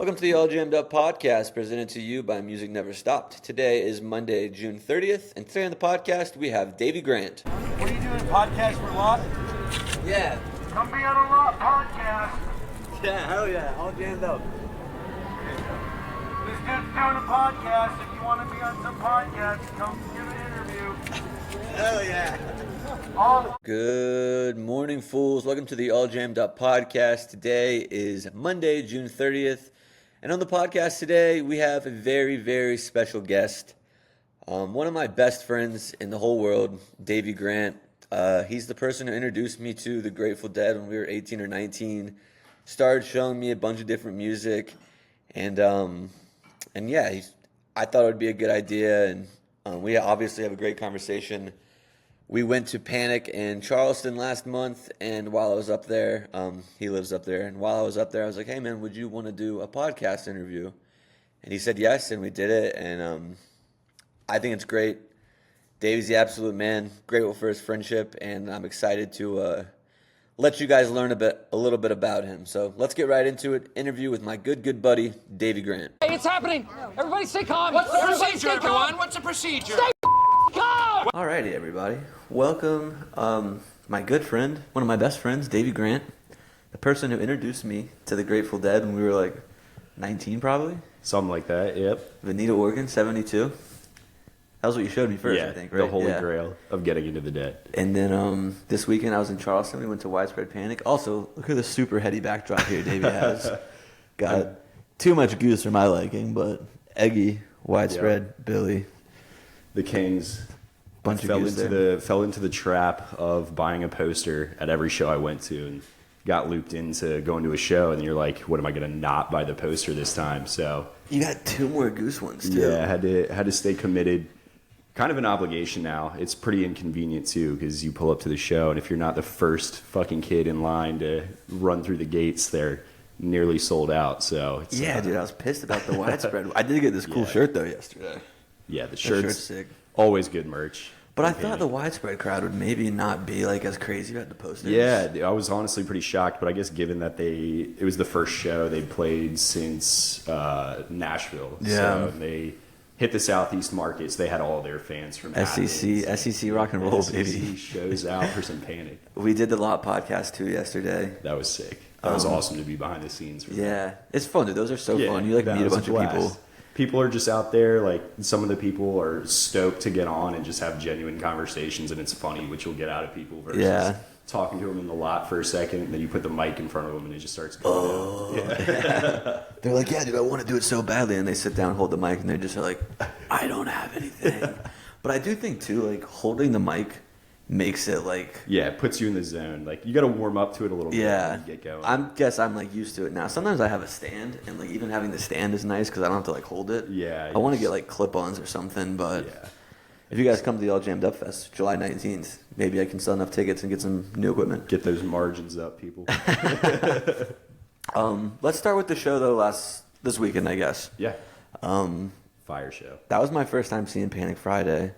Welcome to the All Jammed Up podcast presented to you by Music Never Stopped. Today is Monday, June 30th, and today on the podcast we have Davey Grant. What are you doing, podcast for lot? Yeah. Come be on a lot podcast. Yeah, hell yeah, All Jammed Up. This dude's doing a podcast. If you want to be on some podcast, come give an interview. Hell yeah. All Good morning, fools. Welcome to the All Jammed Up podcast. Today is Monday, June 30th. And on the podcast today, we have a very, very special guest. One of my best friends in the whole world, Davey Grant. He's the person who introduced me to the Grateful Dead when we were 18 or 19. Started showing me a bunch of different music. And yeah, I thought it would be a good idea. And we obviously have a great conversation. We went to Panic in Charleston last month, and while I was up there, he lives up there, and while I was up there, I was like, hey man, would you want to do a podcast interview? And he said yes, and we did it, and I think it's great. Dave's the absolute man, grateful for his friendship, and I'm excited to let you guys learn a little bit about him. So let's get right into it. Interview with my good buddy, Davey Grant. Hey, it's happening. Everybody stay calm. What's the Everybody procedure, stay calm. everyone? What's the procedure? Stay calm. Alrighty, everybody. Welcome, my good friend, one of my best friends, Davey Grant, the person who introduced me to the Grateful Dead when we were like 19 probably. Something like that, yep. Veneta, Oregon, 72. That was what you showed me first, Yeah, I think, right? the holy Yeah. grail of getting into the Dead. And then this weekend I was in Charleston. We went to Widespread Panic. Also, look at the super heady backdrop here Davey has. Got too much goose for my liking, but Eggy, Widespread, Billy. The Kings Bunch of fell goose into there. the trap of buying a poster at every show I went to and got looped into going to a show, and you're like, what am I going to not buy the poster this time? So You got two more goose ones, too. yeah, I had to stay committed. Kind of an obligation now. It's pretty inconvenient too, because you pull up to the show, and if you're not the first fucking kid in line to run through the gates, they're nearly sold out. So it's, Yeah, dude, I was pissed about the Widespread. I did get this cool shirt, though, yesterday. yeah, the The shirt's shirt's sick. always good merch. But I thought the Widespread crowd would maybe not be like as crazy about the posters. Yeah, I was honestly pretty shocked, but I guess given that it was the first show they'd played since Nashville. Yeah. So they hit the Southeast markets. They had all their fans from Athens. SEC rock and roll, SEC baby. shows out for some Panic. We did the Lot podcast too yesterday. That was sick. That was awesome to be behind the scenes. For Yeah, it's fun, dude. Those are so Yeah, fun. You like that meet a was bunch of blast. people. People are just out there, like some of the people are stoked to get on and just have genuine conversations, and it's funny, which you'll get out of people versus Yeah. talking to them in the lot for a second, and then you put the mic in front of them and it just starts going down. They're like, yeah, dude, I want to do it so badly, and they sit down, hold the mic, and they're just like, I don't have anything. But I do think too, like holding the mic makes it like. Yeah, it puts you in the zone. Like you got to warm up to it a little bit Yeah, and get going. I'm like used to it now. Sometimes I have a stand, and like even having the stand is nice because I don't have to like hold it. Yeah, I want to get like clip-ons or something, but Yeah. if you guys come to the All Jammed Up Fest, July 19th, maybe I can sell enough tickets and get some new equipment. Get those margins up, people. Let's start with the show though. This weekend, I guess. Yeah. Fire show. That was my first time seeing Panic Friday,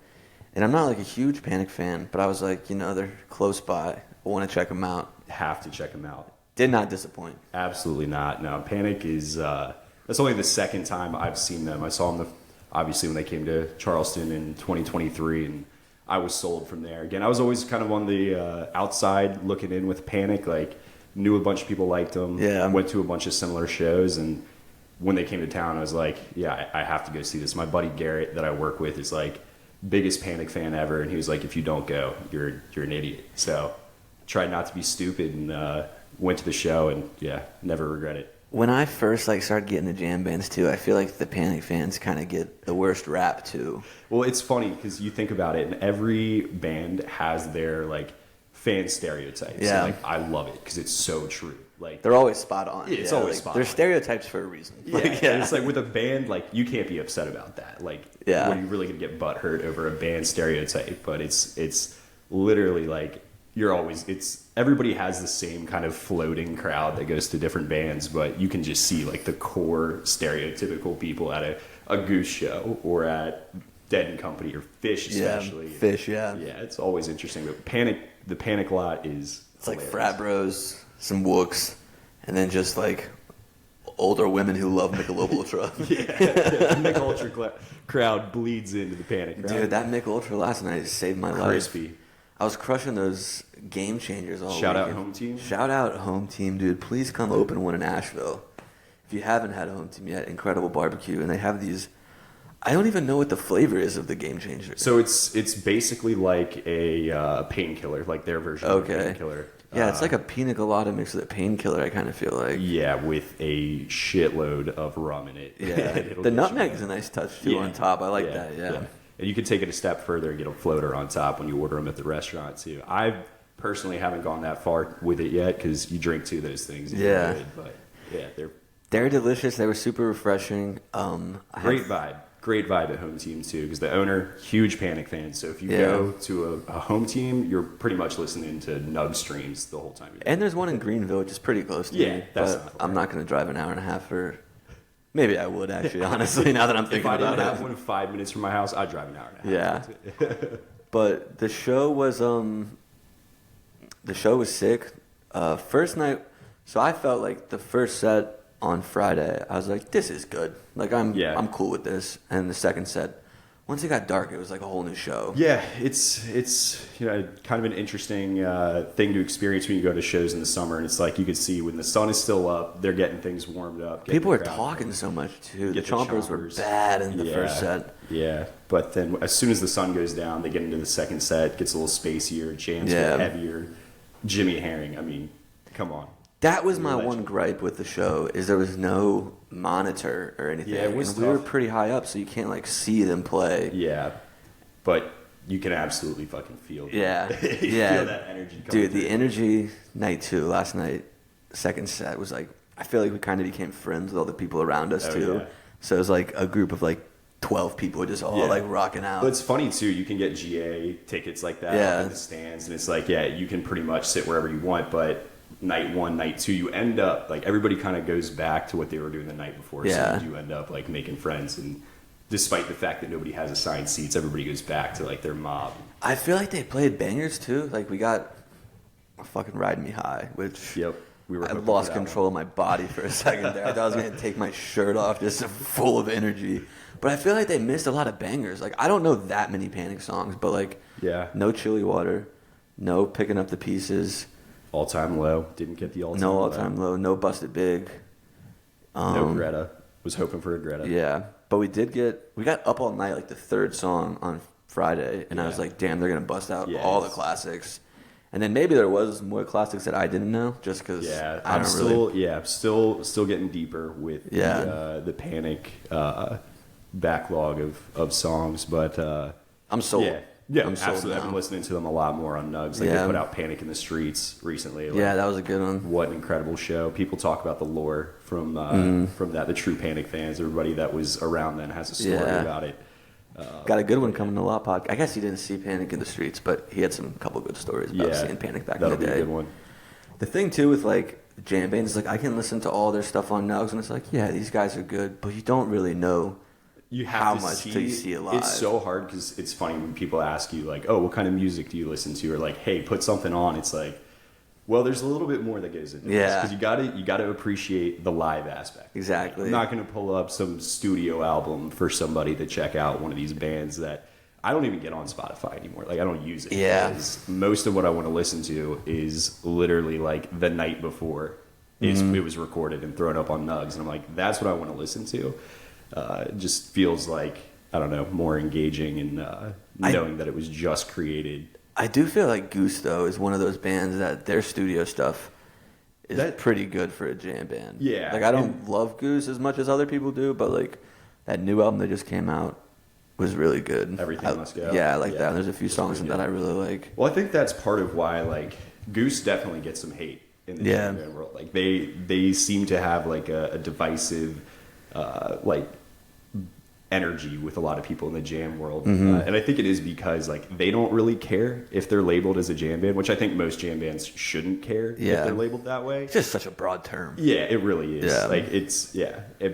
and I'm not like a huge Panic fan, but I was like, they're close by. I want to check them out. Have to check them out. Did not disappoint. Absolutely not. No, Panic is. That's only the second time I've seen them. I saw them obviously when they came to Charleston in 2023, and I was sold from there. Again, I was always kind of on the outside looking in with Panic. Like knew a bunch of people liked them. Yeah. Went to a bunch of similar shows, and when they came to town, I was like, yeah, I have to go see this. My buddy Garrett that I work with is like biggest Panic fan ever, and he was like, if you don't go, you're an idiot. So tried not to be stupid and went to the show, and yeah, never regret it. When I first started getting the jam bands too, I feel like the Panic fans kind of get the worst rap too. Well, it's funny because you think about it, and every band has their like fan stereotypes. Yeah. And, I love it because it's so true. Like They're always spot on. Yeah, it's always spot They're on. stereotypes for a reason. yeah, and it's like with a band, like you can't be upset about that. Like, Yeah. when you're really gonna get butthurt over a band stereotype, but it's literally like everybody has the same kind of floating crowd that goes to different bands, but you can just see like the core stereotypical people at a Goose show or at Dead and Company or Fish especially. Yeah, Fish, yeah. Yeah, it's always interesting. But the Panic lot is It's like hilarious. frat bros, some wooks, and then just like older women who love Michelob Ultra. The Mick Ultra crowd bleeds into the Panic crowd. Dude, that Mick Ultra last night saved my life. Crispy. I was crushing those game changers all Shout out weekend. home team. Shout out home team, dude. Please come open one in Asheville. If you haven't had a home team yet, incredible barbecue. And they have these, I don't even know what the flavor is of the game changer. So it's basically like a painkiller, like their version of a painkiller. Yeah, it's like a pina colada mixed with a painkiller, I kind of feel like. Yeah, with a shitload of rum in it. Yeah. The nutmeg is a nice touch, too, on top. I like that, yeah. And you can take it a step further and get a floater on top when you order them at the restaurant, too. I personally haven't gone that far with it yet because you drink two of those things. Yeah. Good, but, yeah, they're delicious. They were super refreshing. Great vibe at home team too, because the owner, huge Panic fan. So if you go to a home team, you're pretty much listening to Nug streams the whole time. And there's one in Greenville, which is pretty close to me. But I'm not going to drive an hour and a half for. Maybe I would actually, honestly. Now that I'm thinking about it. If I didn't have one 5 minutes from my house, I'd drive an hour and a half. Yeah. But the show was sick. First night, so I felt like the first set on Friday, I was like, this is good. Like, I'm cool with this. And the second set, once it got dark, it was like a whole new show. Yeah, it's kind of an interesting thing to experience when you go to shows in the summer. And it's like you could see when the sun is still up, they're getting things warmed up. People are talking so much, too. The chompers were bad in the first set. Yeah, but then as soon as the sun goes down, they get into the second set, gets a little spacier, jams get heavier. Jimmy Herring, I mean, come on. That was my one gripe with the show, is there was no monitor or anything. Yeah, it was and we were pretty high up, so you can't like see them play. Yeah, but you can absolutely fucking feel it. Yeah, feel that energy coming dude, through. the energy night 2 last night, second set was like, I feel like we kind of became friends with all the people around us too. Yeah. So it was like a group of like 12 people just all like rocking out. But it's funny too, you can get GA tickets like that up in the stands, and it's like, you can pretty much sit wherever you want, but night 1, night 2, you end up like everybody kind of goes back to what they were doing the night before. So you end up like making friends, and despite the fact that nobody has assigned seats, everybody goes back to like their mob. I feel like they played bangers too. Like we got fucking Ride Me High, which I lost control of my body for a second there. I thought I was going to take my shirt off, just full of energy. But I feel like they missed a lot of bangers. Like I don't know that many Panic songs, but like no Chilly Water, no Picking Up the Pieces. All Time Low, didn't get the All Time Low, no Busted Big. No Greta. Was hoping for a Greta. Yeah, but we got Up All Night, like the third song on Friday, and I was like, damn, they're going to bust out all the classics. And then maybe there was more classics that I didn't know, just because I'm still getting deeper with the Panic backlog of songs, but I'm sold. Yeah, I'm absolutely. I've been listening to them a lot more on Nugs. Like they put out Panic in the Streets recently. Like, that was a good one. What an incredible show. People talk about the lore from that. The true Panic fans, everybody that was around then has a story about it. Got a good one coming to Lot Podcast. I guess he didn't see Panic in the Streets, but he had some couple good stories about seeing Panic back in the day. That'll be a good one. The thing too with like jam bands is like I can listen to all their stuff on Nugs, and it's like these guys are good, but you don't really know. You have how to much see, till you see it live. It's so hard because it's funny when people ask you like, "Oh, what kind of music do you listen to?" Or like, "Hey, put something on." It's like, well, there's a little bit more that goes into this because you got to appreciate the live aspect. Exactly. I'm not going to pull up some studio album for somebody to check out one of these bands that I don't even get on Spotify anymore. Like I don't use it. Yeah. Because most of what I want to listen to is literally like the night before it was recorded and thrown up on Nugs, and I'm like, that's what I want to listen to. It just feels like, I don't know, more engaging and knowing that it was just created. I do feel like Goose, though, is one of those bands that their studio stuff is pretty good for a jam band. Yeah. Like, I don't love Goose as much as other people do, but, like, that new album that just came out was really good. Everything Must Go. Yeah, I like that. And there's a few songs that I really like. Well, I think that's part of why, like, Goose definitely gets some hate in the jam band world. Like, they seem to have, like, a divisive, like, energy with a lot of people in the jam world, and I think it is because like they don't really care if they're labeled as a jam band, which I think most jam bands shouldn't care if they're labeled that way. It's just such a broad term. Yeah, it really is. Yeah. Like it's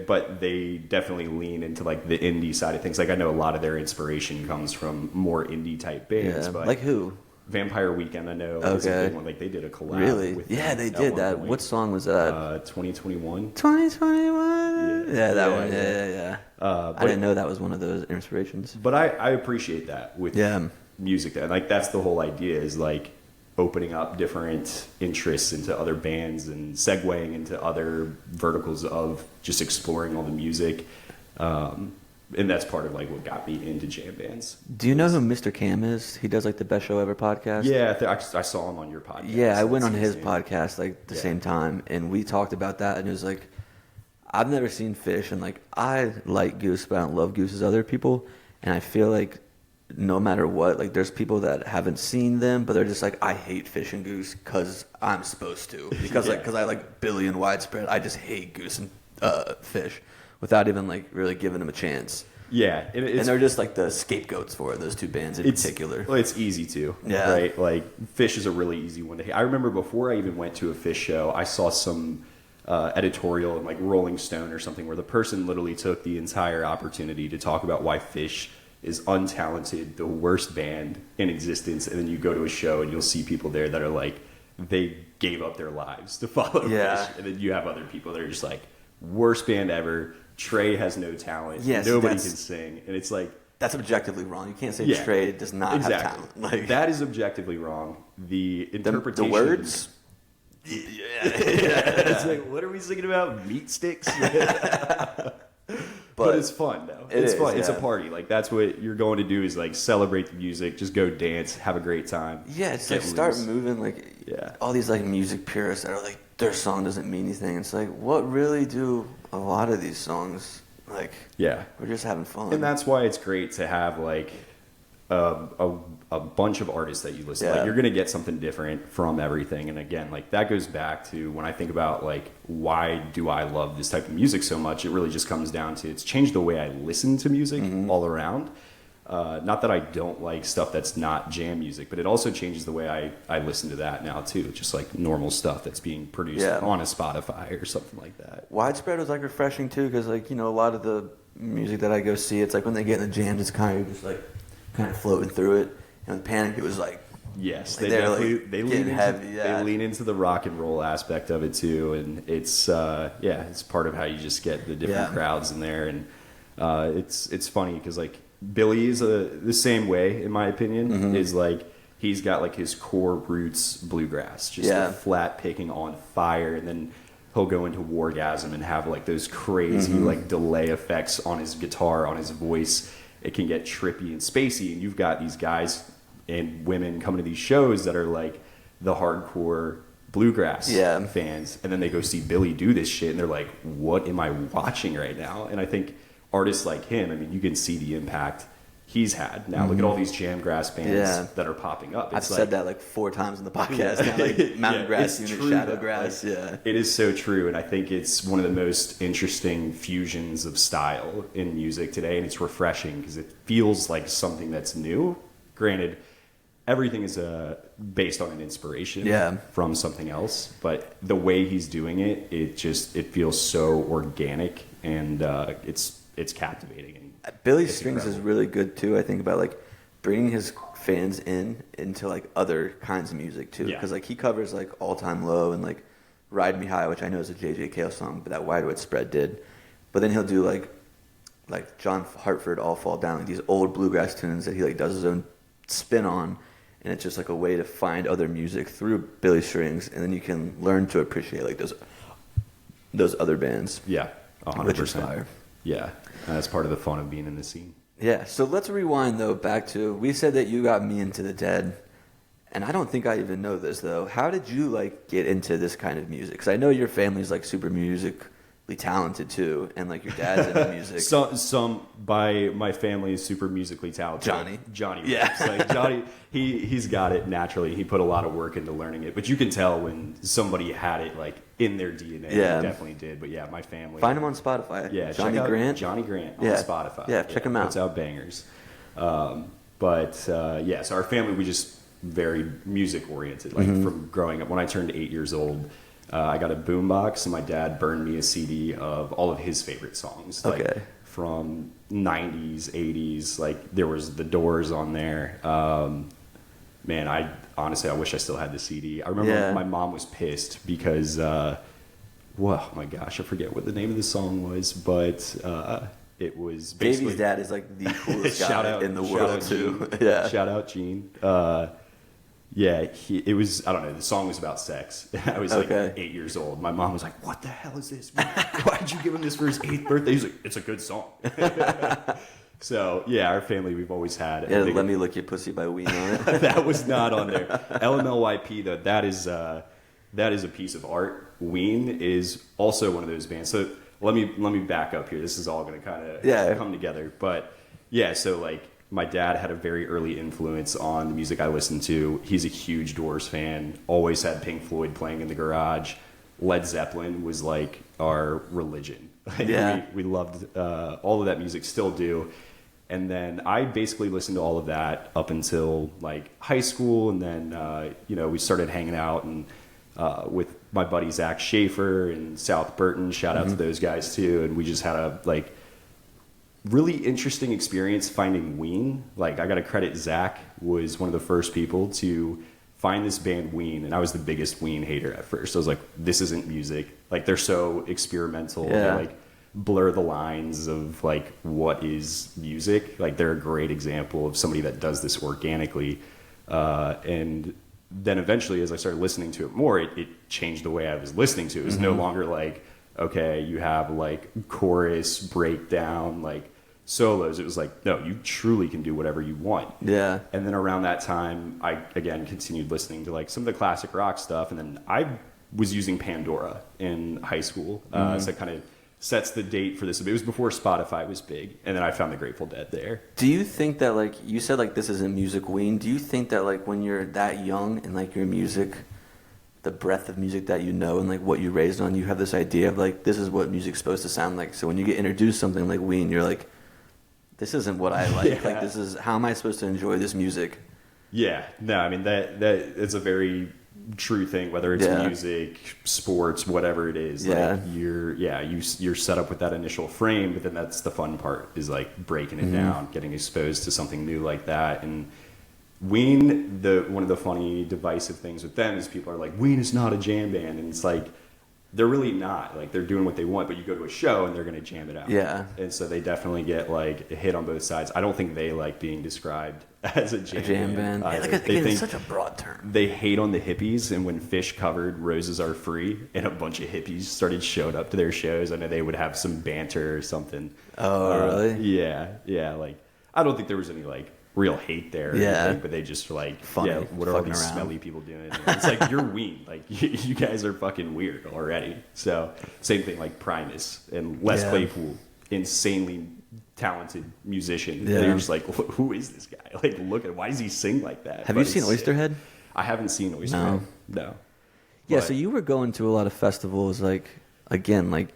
but they definitely lean into like the indie side of things. Like I know a lot of their inspiration comes from more indie type bands, but like who? Vampire Weekend, I know. Okay. Was a big one. Like they did a collab. Really? With Yeah, them they at did one that. point. What song was that? 2021. 2021. Yeah, that one. yeah. Yeah. But I didn't know that was one of those inspirations. But I appreciate that with music. That like that's the whole idea is like opening up different interests into other bands and segueing into other verticals of just exploring all the music. And that's part of like what got me into jam bands. Do you know who Mr. Cam is? He does like the Best Show Ever podcast. Yeah, I saw him on your podcast. Yeah, I went on his name. podcast like the same time, and we talked about that, and it was like, I've never seen Fish, and like I like Goose, but I don't love Goose as other people, and I feel like no matter what, like there's people that haven't seen them, but they're just like, I hate Fish and Goose because I'm supposed to, because like because I like Billy and Widespread, I just hate Goose and Fish without even like really giving them a chance. Yeah, and they're just like the scapegoats for those two bands in particular. Well, it's easy to, right? Like Fish is a really easy one to hate. I remember before I even went to a Fish show, I saw some editorial in like Rolling Stone or something where the person literally took the entire opportunity to talk about why Fish is untalented, the worst band in existence, and then you go to a show and you'll see people there that are like they gave up their lives to follow Fish, and then you have other people that are just like worst band ever. Trey has no talent. Yes, nobody can sing, and it's like that's objectively wrong. You can't say Trey does not have talent. Like that is objectively wrong. The interpretation, the words. Yeah. It's like, what are we singing about? Meat sticks. But it's fun though. It's fun. Yeah. It's a party. Like that's what you're going to do is like celebrate the music. Just go dance, have a great time. Yeah, it's like start moving. Like all these like music purists that are like their song doesn't mean anything. It's like what really do a lot of these songs like? Yeah, we're just having fun. And that's why it's great to have like a bunch of artists that you listen to. Like you're going to get something different from everything. And again, like that goes back to when I think about like why do I love this type of music so much, it really just comes down to it's changed the way I listen to music all around. Not that I don't like stuff that's not jam music, but it also changes the way I listen to that now too. Just like normal stuff that's being produced on a Spotify or something like that. Widespread was like refreshing too, because like, you know, a lot of the music that I go see, it's like when they get in the jams, it's kind of just like kind of floating through it. And with Panic, it was like they definitely like they lean heavy. Into, they lean into the rock and roll aspect of it too, and it's it's part of how you just get the different crowds in there, and it's funny because like Billy is the same way in my opinion. Is like he's got like his core roots bluegrass, just the flat picking on fire, and then he'll go into Wargasm and have like those crazy like delay effects on his guitar, on his voice. It can get trippy and spacey, and you've got these guys and women coming to these shows that are like the hardcore bluegrass fans, and then they go see Billy do this shit, and they're like, "What am I watching right now?" And I think artists like him, I mean, you can see the impact he's had. Now look at all these jamgrass bands that are popping up. I've said that like 4 times in the podcast now, like Mountain Grass Unit, Shadowgrass. Like, it is so true, and I think it's one of the most interesting fusions of style in music today, and it's refreshing because it feels like something that's new. Granted, everything is based on an inspiration from something else, but the way he's doing it, it feels so organic, and it's captivating. Billy Strings is really good too. I think about like bringing his fans into like other kinds of music too, because like he covers like All Time Low and like Ride Me High, which I know is a JJ Cale song, but that Wide Spread did. But then he'll do like John Hartford, All Fall Down, like these old bluegrass tunes that he like does his own spin on, and it's just like a way to find other music through Billy Strings, and then you can learn to appreciate like those other bands. Yeah, 100%. Which is fire. Yeah, that's part of the fun of being in the scene. Yeah, so let's rewind though back to, we said that you got me into the Dead, and I don't think I even know this though. How did you like get into this kind of music? Because I know your family's like super musically talented too, and like your dad's into music. Some by my family is super musically talented. Johnny, yeah, like Johnny, he's got it naturally. He put a lot of work into learning it, but you can tell when somebody had it like in their DNA. Yeah, they definitely did. But yeah, my family. Find him on Spotify. Yeah, Johnny Grant on Spotify. Yeah, check him out. Puts out bangers. So our family, we just very music oriented. Like from growing up, when I turned 8 years old. I got a boombox, and my dad burned me a CD of all of his favorite songs, like from 90s, 80s. Like there was The Doors on there, man, I honestly wish I still had the CD. I remember my mom was pissed because, well, my gosh, I forget what the name of the song was, but it was basically... Davey's dad is like the coolest shout guy out, in the shout world out too. Gene. Yeah. Shout out Gene. Yeah, it was, I don't know, the song was about sex. I was like 8 years old. My mom was like, what the hell is this? Why'd you give him this for his 8th birthday? He's like, it's a good song. So, yeah, our family, we've always had. Yeah, Let Me Lick Your Pussy by Ween on it. That was not on there. LMLYP, though, that is a piece of art. Ween is also one of those bands. So let me back up here. This is all going to kind of come together. But, yeah, so, like, my dad had a very early influence on the music I listened to. He's a huge Doors fan, always had Pink Floyd playing in the garage. Led Zeppelin was like our religion. We loved all of that music, still do. And then I basically listened to all of that up until like high school. And then, we started hanging out and with my buddy Zach Schaefer and South Burton. Shout out to those guys too. And we just had a really interesting experience finding Ween. Like, I got to credit Zach, was one of the first people to find this band Ween, and I was the biggest Ween hater at first. I was like, this isn't music. Like, they're so experimental. Yeah. They like blur the lines of like what is music. Like, they're a great example of somebody that does this organically. And then eventually, as I started listening to it more, it changed the way I was listening to it. It was no longer like, okay, you have like chorus, breakdown, like solos. It was like, no, you truly can do whatever you want. Yeah. And then around that time, I again continued listening to like some of the classic rock stuff, and then I was using Pandora in high school. So it kind of sets the date for this. It was before Spotify was big, and then I found the Grateful Dead there. Do you think that, like, you said, like, this isn't music, Ween? Do you think that, like, when you're that young and like your music, the breadth of music that you know and like what you raised on, you have this idea of like, this is what music's supposed to sound like. So when you get introduced to something like Ween, you're like, this isn't what I like. Like, this is, how am I supposed to enjoy this music? Yeah, no, I mean that is a very true thing. Whether it's music, sports, whatever it is, like you're set up with that initial frame, but then that's the fun part, is like breaking it down, getting exposed to something new like that. And Ween, one of the funny divisive things with them is people are like, Ween is not a jam band, and it's like, they're really not. Like, they're doing what they want, but you go to a show and they're going to jam it out. Yeah. And so they definitely get like a hit on both sides. I don't think they like being described as a jam band. Yeah, like, again, it's such a broad term. They hate on the hippies, and when Fish covered Roses Are Free and a bunch of hippies started showing up to their shows, I know they would have some banter or something. Oh, really? Yeah. Like, I don't think there was any like real hate there or anything, but they just were like, funny, what are all these smelly people doing? And it's like, you're Ween. Like, you guys are fucking weird already. So, same thing like Primus and Les Claypool, insanely talented musician. Yeah. They're just like, who is this guy? Like, look at, why does he sing like that? Have you seen Oysterhead? I haven't seen Oysterhead. No. Yeah, But so you were going to a lot of festivals, like, again,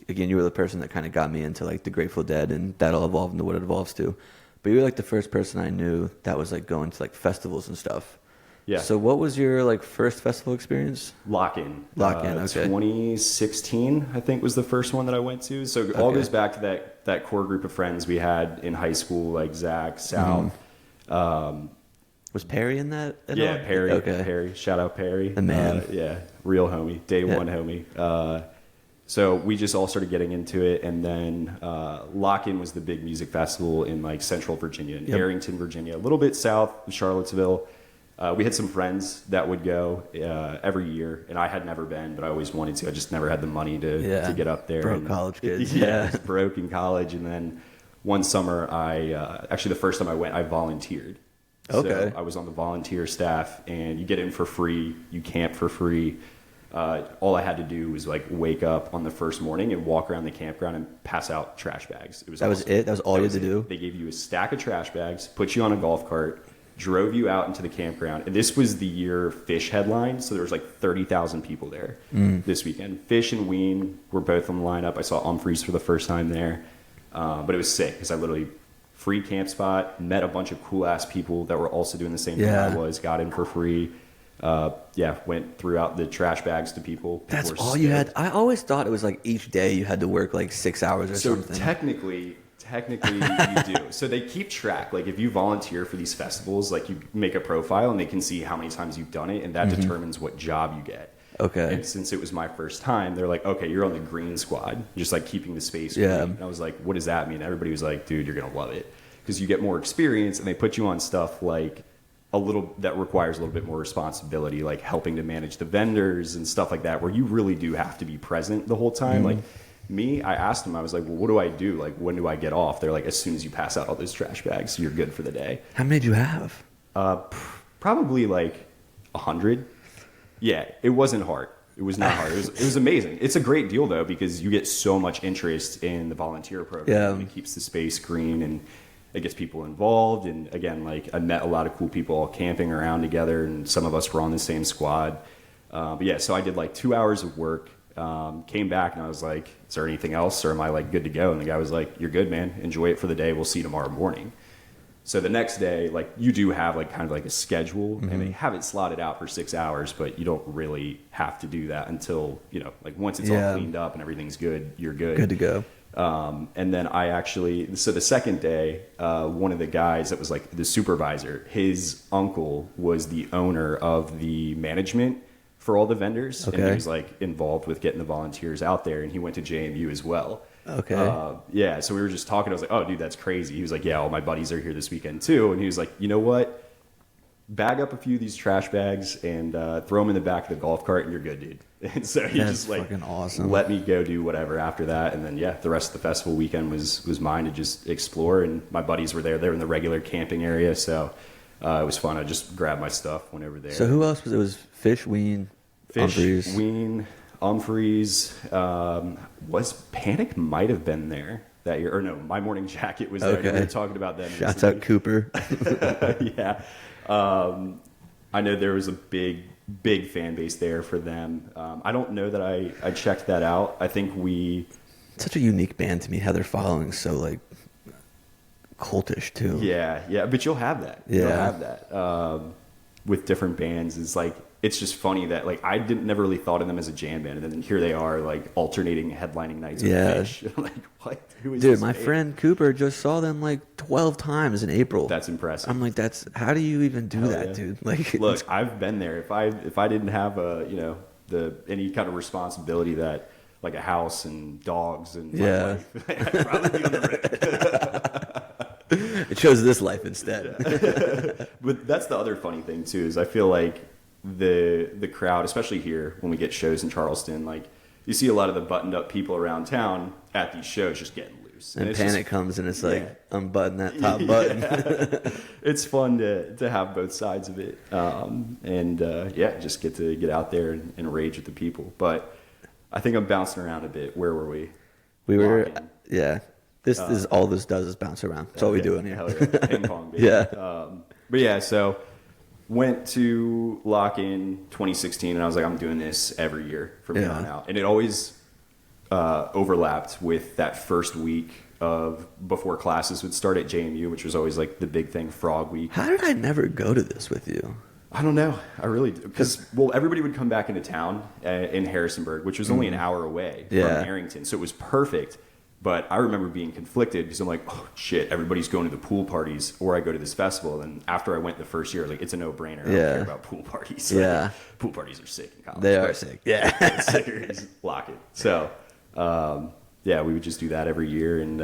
you were the person that kind of got me into like the Grateful Dead, and that'll evolve into what it evolves to. But you were like the first person I knew that was like going to like festivals and stuff. Yeah. So what was your like first festival experience? Lock-In. Okay. 2016, I think, was the first one that I went to. So it all goes back to that core group of friends we had in high school, like Zach, Sal. Was Perry in that at all? Perry. Okay. Perry. Shout out Perry. The man. Real homie. Day one homie. So we just all started getting into it, and then Lock-In was the big music festival in like Central Virginia, in Arrington, Virginia, a little bit south of Charlottesville. We had some friends that would go every year, and I had never been, but I always wanted to. I just never had the money to get up there. Broke college kids. Broke in college, and then one summer, actually the first time I went, I volunteered. Okay. So I was on the volunteer staff, and you get in for free, you camp for free. All I had to do was like wake up on the first morning and walk around the campground and pass out trash bags. That was it? That was all you had to do? They gave you a stack of trash bags, put you on a golf cart, drove you out into the campground. And this was the year Fish headlined, so there was like 30,000 people there this weekend. Fish and Ween were both on the lineup. I saw Umphreys for the first time there. But it was sick because I literally free camp spot, met a bunch of cool ass people that were also doing the same thing I was, got in for free. Went throughout the trash bags to people. That's all you had? I always thought it was like each day you had to work like 6 hours or something. So technically, Technically, you do. So they keep track. Like if you volunteer for these festivals, like you make a profile and they can see how many times you've done it, and that determines what job you get. Okay. And since it was my first time, they're like, okay, you're on the green squad, just like keeping the space green. Yeah. And I was like, what does that mean? Everybody was like, dude, you're going to love it. Because you get more experience, and they put you on stuff like that requires a little bit more responsibility, like helping to manage the vendors and stuff like that, where you really do have to be present the whole time. Like me, I asked them, I was like, well, what do I do? Like, when do I get off? They're like, as soon as you pass out all those trash bags, you're good for the day. How many did you have? Probably like 100. Yeah, it wasn't hard. It was not hard. It was amazing. It's a great deal though, because you get so much interest in the volunteer program. Yeah. And it keeps the space green, and it gets people involved. And again, like I met a lot of cool people all camping around together, and some of us were on the same squad. But yeah, so I did like 2 hours of work, came back, and I was like, is there anything else, or am I like good to go? And the guy was like, you're good, man. Enjoy it for the day. We'll see you tomorrow morning. So the next day, like you do have like kind of like a schedule, and they have it slotted out for 6 hours, but you don't really have to do that until, you know, like once it's all cleaned up and everything's good, you're good. Good to go. And then so the second day, one of the guys that was like the supervisor, his uncle was the owner of the management for all the vendors. Okay. And he was like involved with getting the volunteers out there, and he went to JMU as well. Okay. Yeah, so we were just talking. I was like, oh, dude, that's crazy. He was like, yeah, all my buddies are here this weekend too. And he was like, you know what? Bag up a few of these trash bags and throw them in the back of the golf cart, and you're good, dude. And so he That's just like fucking awesome. let me go do whatever after that. And then, yeah, the rest of the festival weekend was mine to just explore. And my buddies were there. They were in the regular camping area. So it was fun. I just grabbed my stuff, went over there. So who else was it? Was Fish, Ween, Humphreys? Ween, Humphreys, was Panic might have been there that year, or no, My Morning Jacket was there. Okay. We were talking about them. Shouts out Cooper. Yeah, I know there was a big fan base there for them. I don't know that I checked that out. I think Such a unique band to me. How their following's so like cultish too. yeah, but you'll have that. Yeah. You'll have that with different bands. It's like, it's just funny that like I never really thought of them as a jam band, and then here they are like alternating headlining nights with Fish. Like, what? Who is Dude, this my band? friend Cooper just saw them like 12 times in April. That's impressive. I'm like, how do you even do that, yeah. dude? Like, Look, I've been there. If I didn't have any kind of responsibility that like a house and dogs and my wife, I'd probably be on the road. it chose this life instead. But that's the other funny thing too, is I feel like the crowd, especially here when we get shows in Charleston, like you see a lot of the buttoned up people around town at these shows just getting loose. And it's Panic just, comes and it's like, unbutton that top button. it's fun to have both sides of it. Just get to get out there and rage with the people. But I think I'm bouncing around a bit. Where were we? We were, Locking. yeah. This is all this does is bounce around. That's all we do in here. Hell yeah. Ping pong, baby. Yeah. But yeah, so went to Lock-In 2016, and I was like, I'm doing this every year from here on out. And it always overlapped with that first week of before classes would start at JMU, which was always like the big thing, Frog Week. How did I never go to this with you? I don't know. I really do. Because, everybody would come back into town in Harrisonburg, which was only an hour away from Arrington. So it was perfect. But I remember being conflicted because I'm like, oh, shit, everybody's going to the pool parties, or I go to this festival. And after I went the first year, like, it's a no-brainer. I don't care about pool parties. Like, pool parties are sick in college. They are sick. Yeah. Sickers, lock it. So, we would just do that every year. And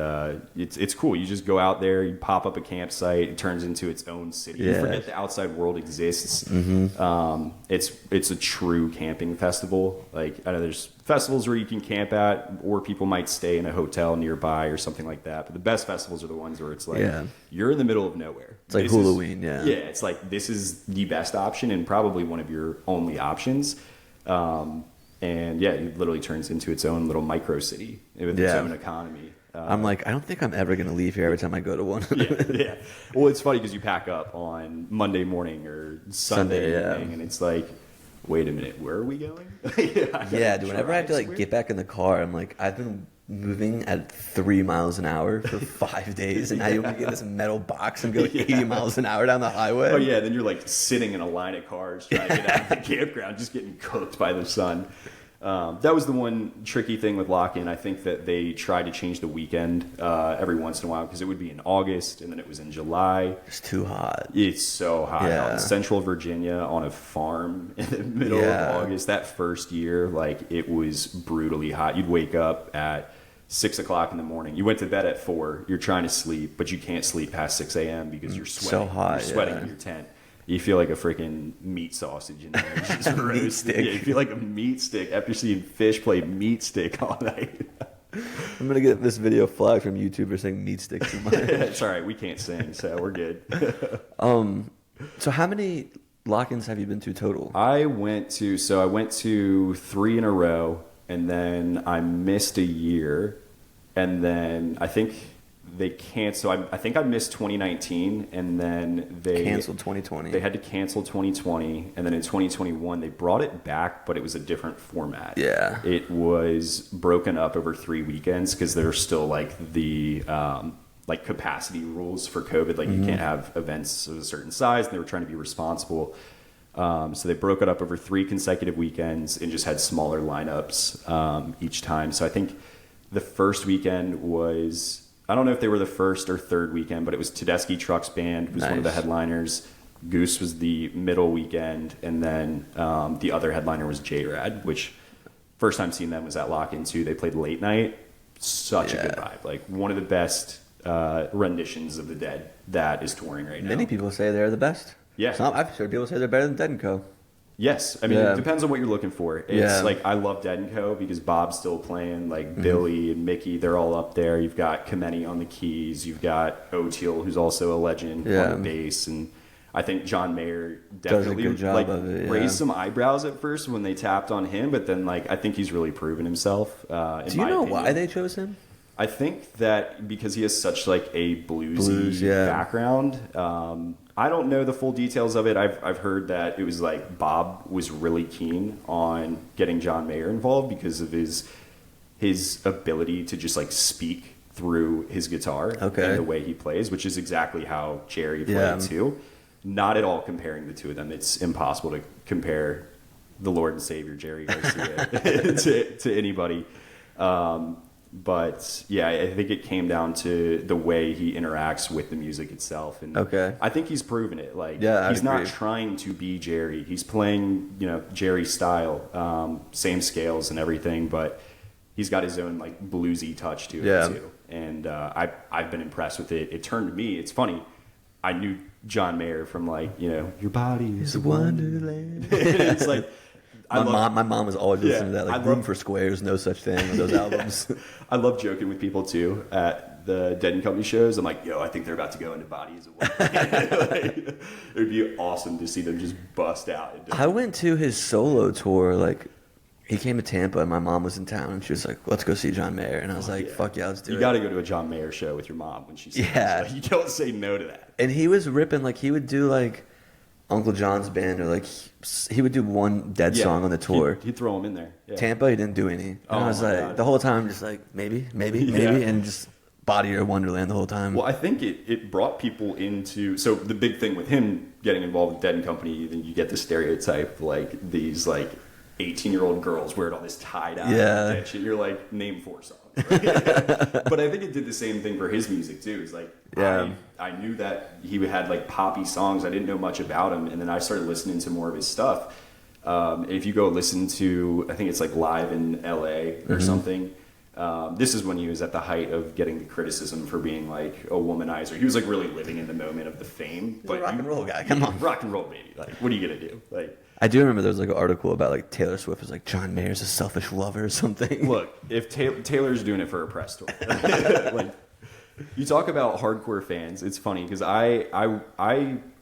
it's cool. You just go out there, you pop up a campsite, it turns into its own city. You forget the outside world exists. Mm-hmm. It's a true camping festival. Like, I know there's festivals where you can camp at, or people might stay in a hotel nearby or something like that. But the best festivals are the ones where it's like, you're in the middle of nowhere. It's like Halloween, Yeah, it's like, this is the best option and probably one of your only options. It literally turns into its own little micro city with its own economy. I'm like, I don't think I'm ever going to leave here every time I go to one. yeah. Well, it's funny because you pack up on Monday morning or Sunday evening, and it's like, wait a minute, where are we going? Dude, whenever I have to like get back in the car, I'm like, I've been moving at 3 miles an hour for 5 days, and now you want to get in this metal box and go 80 miles an hour down the highway. Oh yeah, then you're like sitting in a line of cars trying to get out of the campground, just getting cooked by the sun. That was the one tricky thing with lock-in. I think that they tried to change the weekend every once in a while because it would be in August and then it was in July. It's too hot. It's so hot out in Yeah. Central Virginia on a farm in the middle Yeah. of August. That first year, like, it was brutally hot. You'd wake up at 6 o'clock in the morning. You went to bed at 4. You're trying to sleep, but you can't sleep past 6 a.m. because you're sweating. So hot, You're sweating yeah. in your tent. You feel like a freaking meat sausage in there. It's just roasted. stick. Yeah, you feel like a meat stick after seeing fish play meat stick all night. I'm gonna get this video flagged from YouTube for saying meat stick too much. It's all right. We can't sing, so we're good. So how many lock-ins have you been to total? I went to 3 in a row, and then I missed a year, and then I think they canceled. I think I missed 2019, and then they Canceled 2020. They had to cancel 2020, and then in 2021 they brought it back, but it was a different format. Yeah. It was broken up over 3 weekends because there's still like the like capacity rules for COVID. Like you can't have events of a certain size, and they were trying to be responsible. So they broke it up over 3 consecutive weekends and just had smaller lineups each time. So I think the first weekend was, I don't know if they were the first or third weekend, but it was Tedeschi Trucks Band was one of the Nice. headliners. Goose was the middle weekend, and then the other headliner was J-Rad, which first time seeing them was at Lock-In 2. They played late night. Such a good Yeah. vibe. Like one of the best renditions of the Dead that is touring right now. Many people say they're the best. Yeah. I've heard people say they're better than Dead & Co. Yes, I mean Yeah. it depends on what you're looking for. It's Yeah. like I love Dead and Co because Bob's still playing. Like Billy and Mickey, they're all up there. You've got Kameni on the keys. You've got O'Teal, who's also a legend Yeah. on the bass, and I think John Mayer Does a definitely good job like of it, yeah. raised some eyebrows at first when they tapped on him, but then like I think he's really proven himself. In Do you my know opinion. why they chose him? I think that because he has such like a bluesy yeah. background. I don't know the full details of it. I've heard that it was like Bob was really keen on getting John Mayer involved because of his ability to just like speak through his guitar Okay. and the way he plays, which is exactly how Jerry played Yeah. too. Not at all comparing the two of them. It's impossible to compare the Lord and Savior Jerry Garcia to anybody. But yeah, I think it came down to the way he interacts with the music itself, and Okay. I think he's proven it. Like, Yeah, I'd he's not agree. trying to be Jerry. He's playing, Jerry's style, same scales and everything, but he's got his own like bluesy touch to it Yeah. too. And I've been impressed with it. It turned to me. It's funny. I knew John Mayer from like your body is It's a wonderland. it's like. My mom was always listening to that. Like I Room love- for Squares, No Such Thing, those albums. I love joking with people too at the Dead and Company shows. I'm like, I think they're about to go into Body as a Wonderland. Like, it would be awesome to see them just bust out. I went to his solo tour. Like, he came to Tampa, and my mom was in town, and she was like, "Let's go see John Mayer." And I was like, "Fuck yeah, let's do it." You got to go to a John Mayer show with your mom when she sings. Yeah. Like, you don't say no to that. And he was ripping. Like, he would do like Uncle John's Band, or like he would do one Dead song on the tour. He'd throw them in there. Yeah. Tampa, he didn't do any. And Oh I was my like, God. the whole time, just like maybe, Yeah. and just Body or Wonderland the whole time. Well, I think it brought people into. So the big thing with him getting involved with Dead and Company, then you get the stereotype like these like 18-year-old girls wearing all this tie-dye Yeah. bitch, and you're like, name 4 songs. Right? But I think it did the same thing for his music too. It's like Yeah. I knew that he had like poppy songs. I didn't know much about him, and then I started listening to more of his stuff. If you go listen to, I think it's like Live in LA or something. This is when he was at the height of getting the criticism for being like a womanizer. He was like really living in the moment of the fame. a rock and roll guy. Come on. Rock and roll baby. Like, what are you gonna do? Like, I do remember there was like an article about like Taylor Swift was like John Mayer's a selfish lover or something. look, if Taylor's doing it for a press tour, like, you talk about hardcore fans. It's funny because I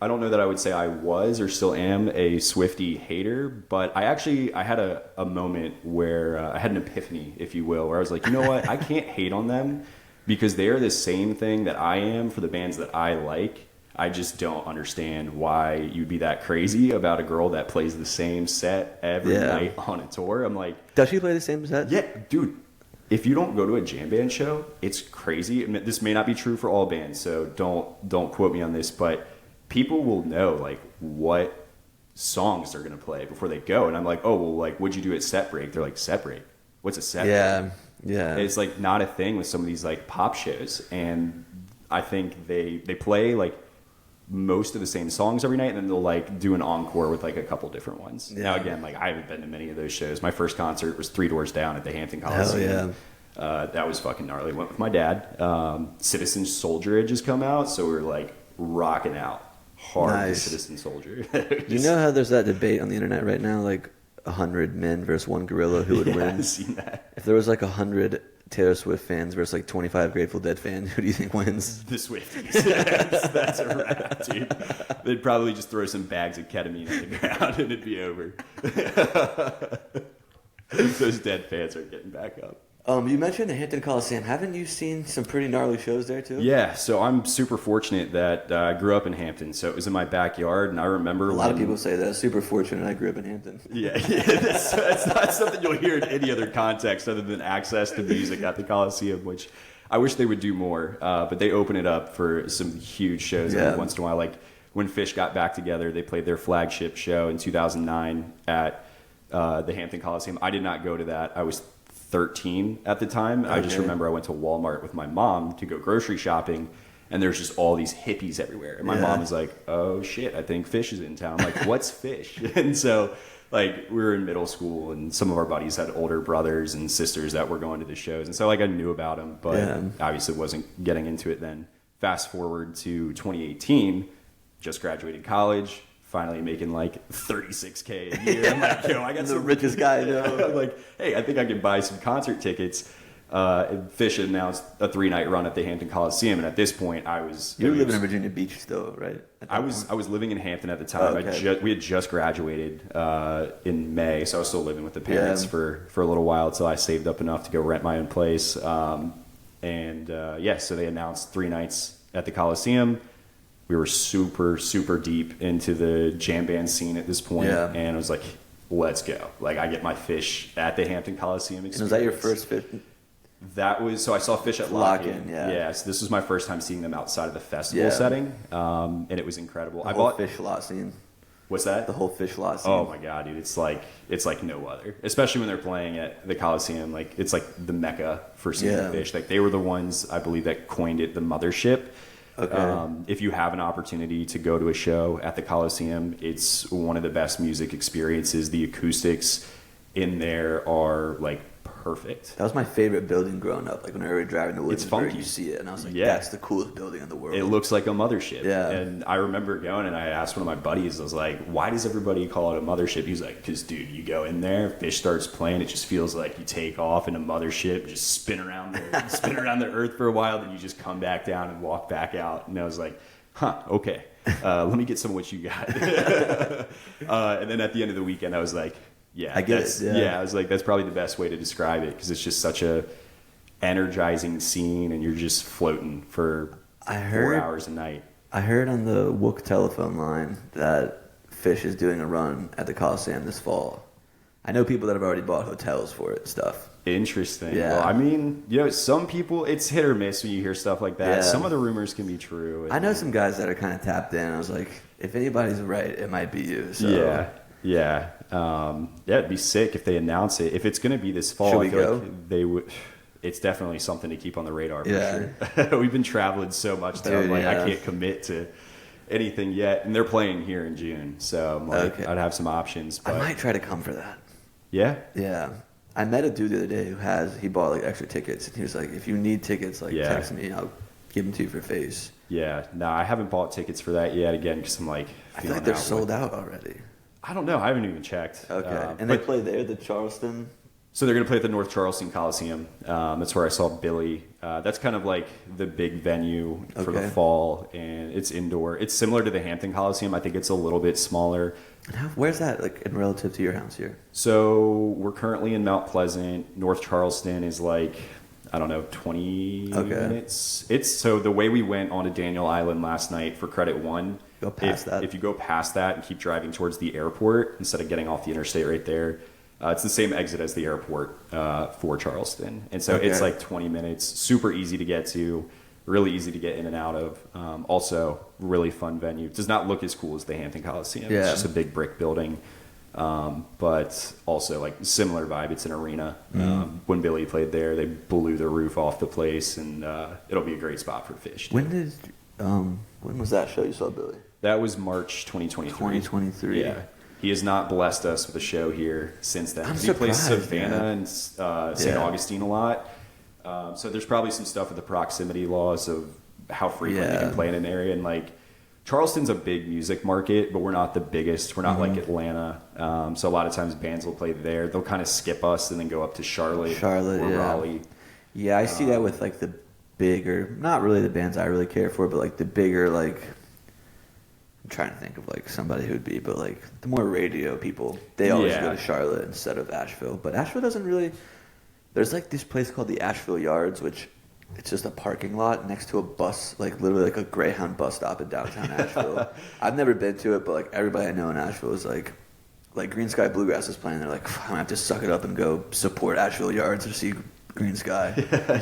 don't know that I would say I was or still am a Swiftie hater, but I had a moment where I had an epiphany, if you will, where I was like, you know what, I can't hate on them because they are the same thing that I am for the bands that I like. I just don't understand why you'd be that crazy about a girl that plays the same set every Yeah. night on a tour. I'm like, Does she play the same set? yeah, dude. If you don't go to a jam band show, it's crazy. And this may not be true for all bands, so don't quote me on this. But people will know like what songs they're gonna play before they go, and I'm like, oh well, like what'd you do at set break? They're like, set break? What's a set break? Yeah. It's like not a thing with some of these like pop shows, and I think they play like most of the same songs every night, and then they'll like do an encore with like a couple different ones. Now again, like I haven't been to many of those shows. My first concert was 3 doors down at the Hampton Coliseum. That was fucking gnarly. Went with my dad. Citizen Soldierage has come out, so we're like rocking out hard to Citizen Soldier. You know how there's that debate on the internet right now, like 100 men versus one gorilla, who would win? I've seen that. If there was like 100 Taylor Swift fans versus like 25 Grateful Dead fans, who do you think wins? The Swifties. That's a wrap, dude. They'd probably just throw some bags of ketamine on the ground and it'd be over. Those Dead fans are getting back up. You mentioned the Hampton Coliseum. Haven't you seen some pretty gnarly shows there too? Yeah, so I'm super fortunate that I grew up in Hampton, so it was in my backyard, and I remember a lot of people say that. Super fortunate I grew up in Hampton. Yeah, that's not something you'll hear in any other context other than access to music at the Coliseum, which I wish they would do more. But they open it up for some huge shows every once in a while. Like when Fish got back together, they played their flagship show in 2009 at the Hampton Coliseum. I did not go to that. I was 13 at the time. I just remember I went to Walmart with my mom to go grocery shopping, and there's just all these hippies everywhere. And my mom was like, oh shit, I think Fish is in town. I'm like, what's Fish? And so like we were in middle school, and some of our buddies had older brothers and sisters that were going to the shows. And so like I knew about them, but obviously wasn't getting into it then. Fast forward to 2018, just graduated college, finally making like $36K a year. I'm like, yo, I got the richest guy I know. I'm like, hey, I think I can buy some concert tickets. And Fish announced a 3-night run at the Hampton Coliseum, and at this point, I was. You were living in Virginia Beach, though, right? I was living in Hampton at the time. We had just graduated in May, so I was still living with the parents for a little while until I saved up enough to go rent my own place. So they announced 3 nights at the Coliseum. We were super, super deep into the jam band scene at this point, and I was like, let's go. Like, I get my Fish at the Hampton Coliseum experience. And was that your first Fish? That was, so I saw Fish at Lock-In. Yeah, so this was my first time seeing them outside of the festival setting, and it was incredible. I bought Fish lot scene. What's that? The whole Fish lot scene. Oh my god, dude, it's like no other. Especially when they're playing at the Coliseum, like it's like the mecca for seeing Fish. Like they were the ones, I believe, that coined it the mothership. Okay. If you have an opportunity to go to a show at the Coliseum, it's one of the best music experiences. The acoustics in there are like perfect. That was my favorite building growing up. Like when we were driving to Williamsburg, it's funky. You see it, and I was like, that's the coolest building in the world. It looks like a mothership. Yeah. And I remember going, and I asked one of my buddies, I was like, why does everybody call it a mothership? He's like, because, dude, you go in there, Fish starts playing, it just feels like you take off in a mothership, just spin around the earth for a while, then you just come back down and walk back out. And I was like, okay. Let me get some of what you got. And then at the end of the weekend, I was like, I get it. Yeah, I was like, that's probably the best way to describe it, because it's just such a energizing scene, and you're just floating for 4 hours a night. I heard on the Wook telephone line that Fish is doing a run at the Coliseum this fall. I know people that have already bought hotels for it and stuff. Interesting. Yeah. Well, I mean, some people, it's hit or miss when you hear stuff like that. Yeah. Some of the rumors can be true. I know some guys that are kind of tapped in. I was like, if anybody's right, it might be you. So. Yeah. It'd be sick if they announce it. If it's going to be this fall, I feel like they would. It's definitely something to keep on the radar for sure. We've been traveling so much that I'm like, I can't commit to anything yet. And they're playing here in June, so I'm like, I'd have some options. But... I might try to come for that. Yeah? Yeah. I met a dude the other day he bought like extra tickets, and he was like, if you need tickets, like text me, I'll give them to you for face. Yeah. No, I haven't bought tickets for that yet, again, because I'm like, I feel like they're sold out already. I don't know. I haven't even checked. Okay. And they play there, the Charleston? So they're going to play at the North Charleston Coliseum. That's where I saw Billy. That's kind of like the big venue for the fall, and it's indoor. It's similar to the Hampton Coliseum. I think it's a little bit smaller. And where's that, like, in relative to your house here? So we're currently in Mount Pleasant. North Charleston is like, I don't know, 20 minutes. So the way we went onto Daniel Island last night for Credit One, go past that. If you go past that and keep driving towards the airport instead of getting off the interstate right there, it's the same exit as the airport for Charleston. And so it's like 20 minutes, super easy to get to. really easy to get in and out of. Also, really fun venue. It does not look as cool as the Hampton Coliseum. Yeah. It's just a big brick building. But also like similar vibe. It's an arena. When Billy played there, they blew the roof off the place, and it'll be a great spot for Fish. Too. When was that show you saw Billy? That was March 2023. 2023. Yeah. He has not blessed us with a show here since then. I'm He plays surprised, Savannah and St. Augustine a lot. So there's probably some stuff with the proximity laws of how frequently they can play in an area. And like Charleston's a big music market, but we're not the biggest. We're not like Atlanta. So a lot of times bands will play there. They'll kind of skip us and then go up to Charlotte or Raleigh. Yeah, I see that with like the bigger, not really the bands I really care for, but like the bigger, like, I'm trying to think of like somebody who would be, but like the more radio people, they always go to Charlotte instead of Asheville. But Asheville doesn't really, there's like this place called the Asheville Yards, which it's just a parking lot next to a bus, like literally like a Greyhound bus stop in downtown Asheville. I've never been to it, but like everybody I know in Asheville is like Green Sky Bluegrass is playing. They're like, I'm gonna have to suck it up and go support Asheville Yards to see Green Sky.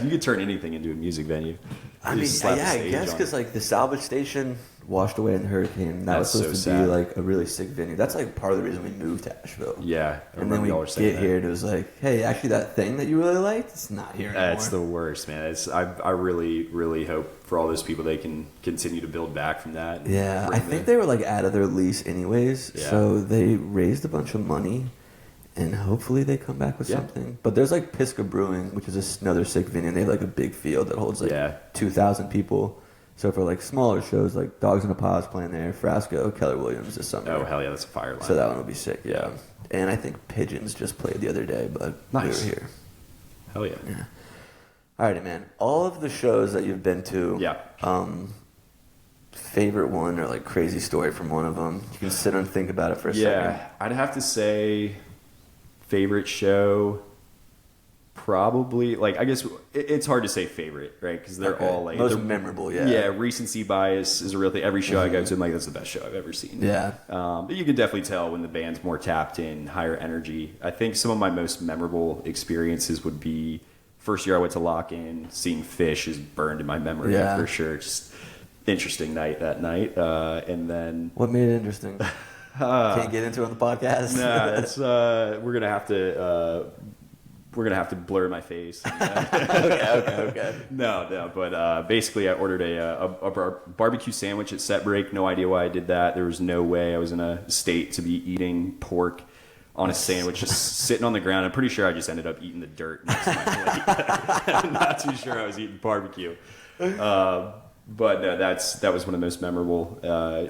You could turn anything into a music venue. I mean, yeah, I guess because like the salvage station washed away in the hurricane. That was supposed to be like a really sick venue. That's like part of the reason we moved to Asheville. Yeah, and then we get here and it was like, hey, actually that thing that you really liked, it's not here anymore. That's the worst, man. I really, really hope for all those people they can continue to build back from that. Yeah, I think they were like out of their lease anyways, so they raised a bunch of money. And hopefully they come back with something. But there's like Pisgah Brewing, which is another sick venue. And they have like a big field that holds like 2,000 people. So for like smaller shows, like Dogs in a Paws playing there, Frasco, Keller Williams this summer. Oh, hell yeah, that's a fire line. So that one will be sick, yeah. And I think Pigeons just played the other day, but we were here. Hell yeah. All right, man. All of the shows that you've been to, favorite one or like crazy story from one of them? You can sit and think about it for a second. Yeah, I'd have to say favorite show, probably, like, I guess it's hard to say favorite, right? Because they're all like most memorable. Yeah, recency bias is a real thing. Every show I go to, I'm like, that's the best show I've ever seen. Yeah. But you can definitely tell when the band's more tapped in, higher energy. I think some of my most memorable experiences would be first year I went to Lock In, seeing Fish is burned in my memory for sure. Just interesting night that night, and then what made it interesting? Can't get into it on the podcast. Nah, that's we're gonna have to blur my face. Okay. No. But basically, I ordered a barbecue sandwich at set break. No idea why I did that. There was no way I was in a state to be eating pork on a sandwich, just sitting on the ground. I'm pretty sure I just ended up eating the dirt next to my plate. I'm not too sure I was eating barbecue. But no, that was one of the most memorable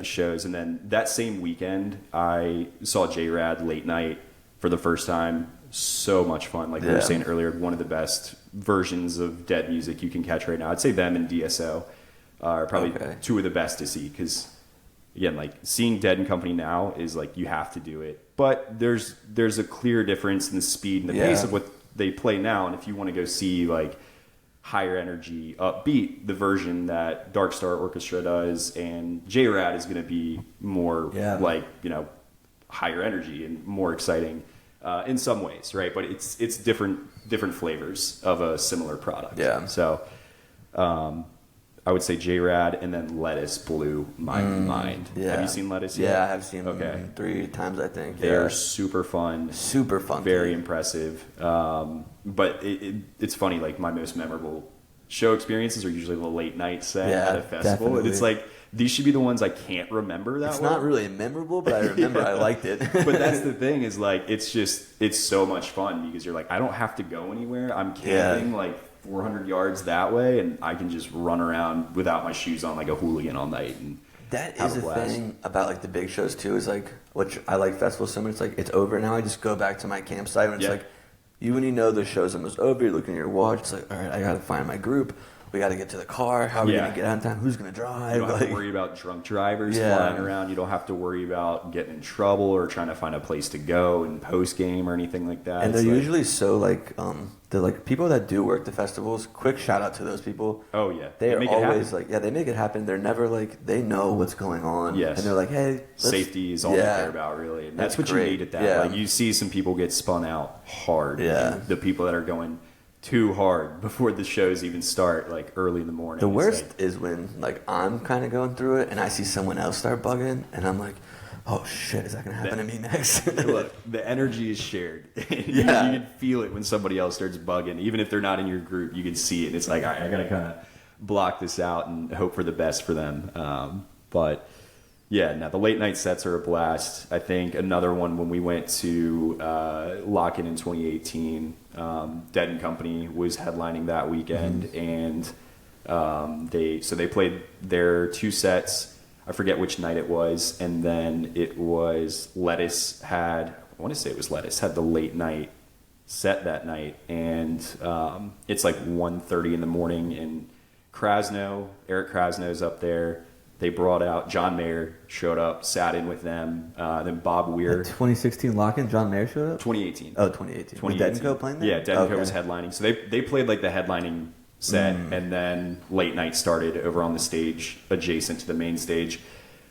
shows. And then that same weekend, I saw J-Rad late night for the first time. So much fun. Like we were saying earlier, one of the best versions of Dead music you can catch right now. I'd say them and DSO are probably two of the best to see. Because, again, like seeing Dead and Company now is like you have to do it. But there's a clear difference in the speed and the pace of what they play now. And if you want to go see like higher energy, upbeat, the version that Dark Star Orchestra does, and J-Rad is going to be more like, higher energy and more exciting in some ways, right? But it's different flavors of a similar product. Yeah. So I would say J-Rad, and then Lettuce blew my mind. Yeah. Have you seen Lettuce yet? Yeah, I've seen them 3 times, I think. They're super fun. Super fun. Very impressive. But it's funny, like my most memorable show experiences are usually the late night set at a festival. Definitely. And it's like, these should be the ones I can't remember that It's not really memorable, but I remember I liked it. But that's the thing is like, it's so much fun because you're like, I don't have to go anywhere. I'm camping like 400 yards that way, and I can just run around without my shoes on like a hooligan all night. And that is the thing about like the big shows too, is like, which I like festivals so much, it's like it's over now. I just go back to my campsite and it's like, you when you know the show's almost over, you're looking at your watch, it's like, all right, I gotta find my group. We got to get to the car. How are we going to get out in time? Who's going to drive? You don't have to worry about drunk drivers flying around. You don't have to worry about getting in trouble or trying to find a place to go in post game or anything like that. And they're usually so like, they're like people that do work the festivals. Quick shout out to those people. Oh yeah, they are always like, they make it happen. They're never like, they know what's going on. Yes, and they're like, hey, safety is all they care about really. And that's what you need at that. Like you see some people get spun out hard. Yeah, the people that are going too hard before the shows even start, like early in the morning. The It's worst like, is when like I'm kind of going through it and I see someone else start bugging and I'm like, oh shit, is that gonna happen to me next? look, the energy is shared. You Yeah. can feel it when somebody else starts bugging. Even if they're not in your group, you can see it. It's like, all right, I gotta kind of block this out and hope for the best for them. But yeah, now the late night sets are a blast. I think another one when we went to Lock-In in 2018, Dead and Company was headlining that weekend, and they played their 2 sets. I forget which night it was, and then it was Lettuce had, I want to say it was Lettuce had the late night set that night, and it's like 1:30 in the morning, and Eric Krasno's up there. They brought out John Mayer, showed up, sat in with them. Then Bob Weir. 2016 Lock-In, John Mayer showed up? 2018. Oh, 2018. Was Dead and Co playing there? Yeah, Dead and Co was headlining. So they played like the headlining set, and then late night started over on the stage adjacent to the main stage.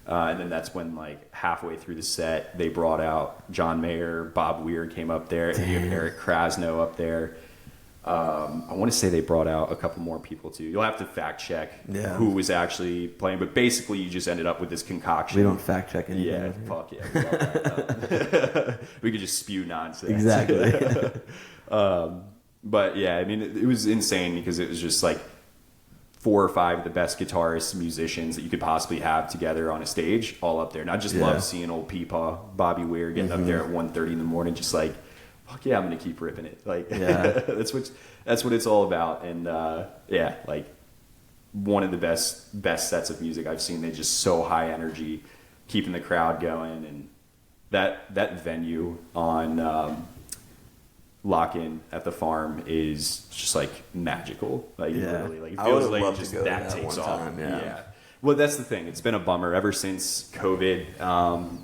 And then that's when, like, halfway through the set, they brought out John Mayer, Bob Weir came up there, and you have Eric Krasno up there. I want to say they brought out a couple more people too. You'll have to fact check who was actually playing, but basically you just ended up with this concoction. We don't fact check anything. Yeah, fuck yeah. We, love that. We could just spew nonsense. Exactly. But yeah, I mean, it was insane because it was just like 4 or 5 of the best guitarists, musicians that you could possibly have together on a stage, all up there. And I just love seeing old Peepaw, Bobby Weir getting up there at 1:30 in the morning, just like, fuck yeah, I'm gonna keep ripping it. Like, that's what it's all about. And yeah, like one of the best sets of music I've seen. They're just so high energy, keeping the crowd going, and that venue on Lock-In at the Farm is just like magical. Like literally, like it feels like just that takes off. Yeah. Well, that's the thing. It's been a bummer ever since COVID,